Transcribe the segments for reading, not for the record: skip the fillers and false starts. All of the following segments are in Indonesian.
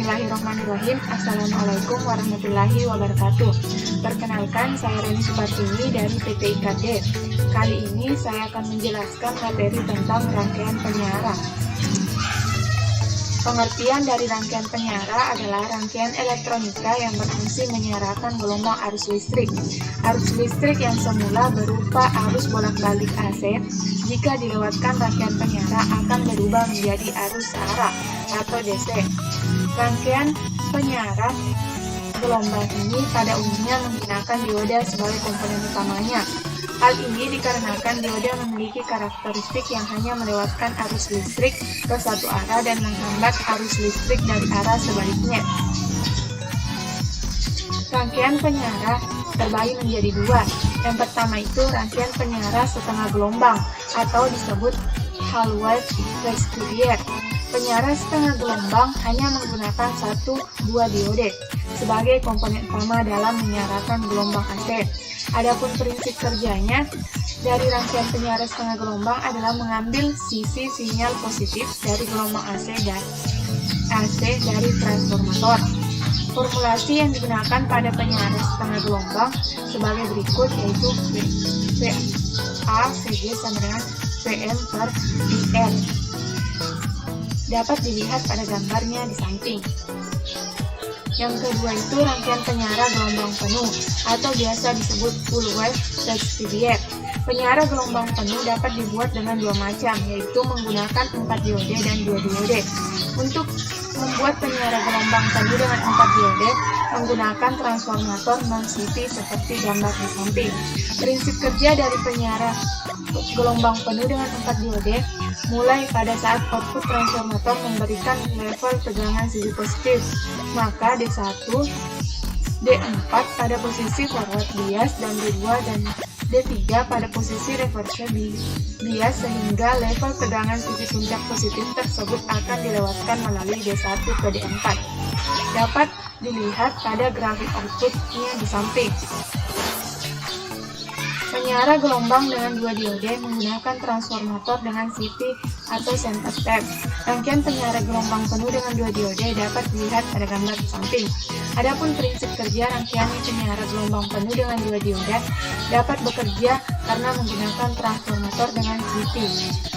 Bismillahirrahmanirrahim. Assalamualaikum warahmatullahi wabarakatuh. Perkenalkan, saya Reni Supartini dari PT IKT. Kali ini saya akan menjelaskan materi tentang rangkaian penyiaran. Pengertian dari rangkaian penyiaran adalah rangkaian elektronika yang berfungsi menyiarkan gelombang arus listrik. Arus listrik yang semula berupa arus bolak-balik AC, jika dilewatkan rangkaian penyiaran akan berubah menjadi arus arah atau DC. Rangkaian penyiaran gelombang ini pada umumnya menggunakan dioda sebagai komponen utamanya. Hal ini dikarenakan dioda memiliki karakteristik yang hanya melewatkan arus listrik ke satu arah dan menghambat arus listrik dari arah sebaliknya. Rangkaian penyiaran terbagi menjadi dua. Yang pertama itu rangkaian penyiaran setengah gelombang atau disebut half wave rectifier. Penyiaran setengah gelombang hanya menggunakan satu buah diode sebagai komponen utama dalam menyiarkan gelombang AC. Adapun prinsip kerjanya dari rangkaian penyiaran setengah gelombang adalah mengambil sisi sinyal positif dari gelombang AC dari transformator. Formulasi yang digunakan pada penyiaran setengah gelombang sebagai berikut, yaitu VA/VG sama dengan VM per IR. Dapat dilihat pada gambarnya di samping. Yang kedua itu rangkaian penyiaran gelombang penuh atau biasa disebut full wave rectifier. Penyiaran gelombang penuh dapat dibuat dengan dua macam, yaitu menggunakan 4 diode dan 2 diode. Untuk membuat penyiaran gelombang penuh dengan 4 diode menggunakan transformator non-CT seperti gambar di samping. Prinsip kerja dari penyiaran gelombang penuh dengan 4 diode mulai pada saat output transformator memberikan level tegangan sisi positif, maka D1, D4 pada posisi forward bias dan D2 dan D3 pada posisi reverse bias, sehingga level tegangan sisi puncak positif tersebut akan dilewatkan melalui D1 ke D4. Dapat dilihat pada grafik outputnya di samping. Penyiaran gelombang dengan 2 diode menggunakan transformator dengan CT atau center step. Rangkaian penyiaran gelombang penuh dengan 2 diode dapat dilihat pada gambar di samping. Adapun prinsip kerja rangkaian penyiaran gelombang penuh dengan 2 diode dapat bekerja karena menggunakan transformator dengan CT.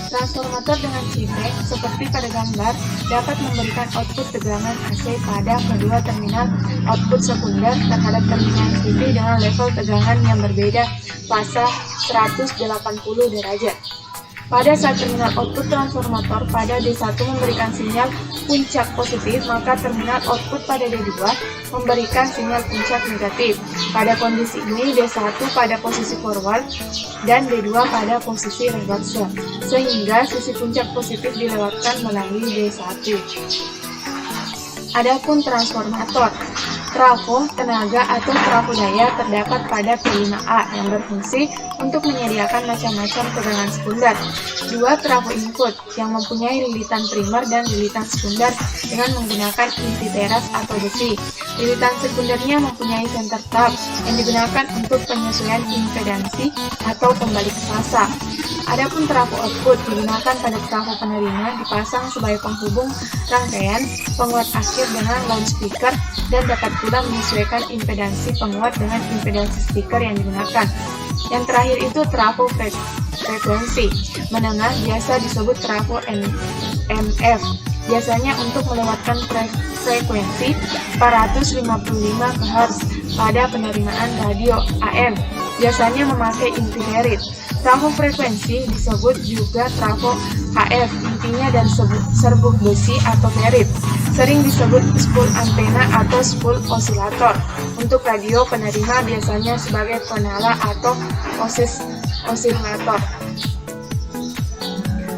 Transformator dengan CT seperti pada gambar dapat memberikan output tegangan AC pada kedua terminal output sekunder terhadap terminal CT dengan level tegangan yang berbeda fase 180 derajat. Pada saat terminal output transformator pada D1 memberikan sinyal puncak positif, maka terminal output pada D2 memberikan sinyal puncak negatif. Pada kondisi ini D1 pada posisi forward dan D2 pada posisi reverse, sehingga sisi puncak positif dilewatkan melalui D1. Adapun transformator, trafo tenaga atau trafo daya terdapat pada P5A yang berfungsi untuk menyediakan macam-macam tegangan sekunder. 2 trafo input yang mempunyai lilitan primer dan lilitan sekunder dengan menggunakan inti teras atau besi. Lilitan sekundernya mempunyai center tap yang digunakan untuk penyesuaian impedansi atau pembalik fasa. Adapun trafo output digunakan pada trafo penerima, dipasang sebagai penghubung rangkaian penguat akhir dengan loudspeaker dan dapat pula menyesuaikan impedansi penguat dengan impedansi speaker yang digunakan. Yang terakhir itu trafo frekuensi menengah, biasa disebut trafo MF, biasanya untuk melewatkan frekuensi 455 kHz pada penerimaan radio AM, biasanya memakai inti ferit. Trafo frekuensi disebut juga trafo HF, intinya dan serbuk besi atau ferit. Sering disebut spool antena atau spool osilator. Untuk radio penerima biasanya sebagai penala atau osilator.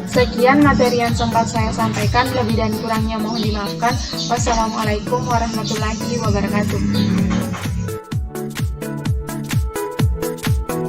Sekian materi yang sempat saya sampaikan, lebih dan kurangnya mohon dimaafkan. Wassalamualaikum warahmatullahi wabarakatuh.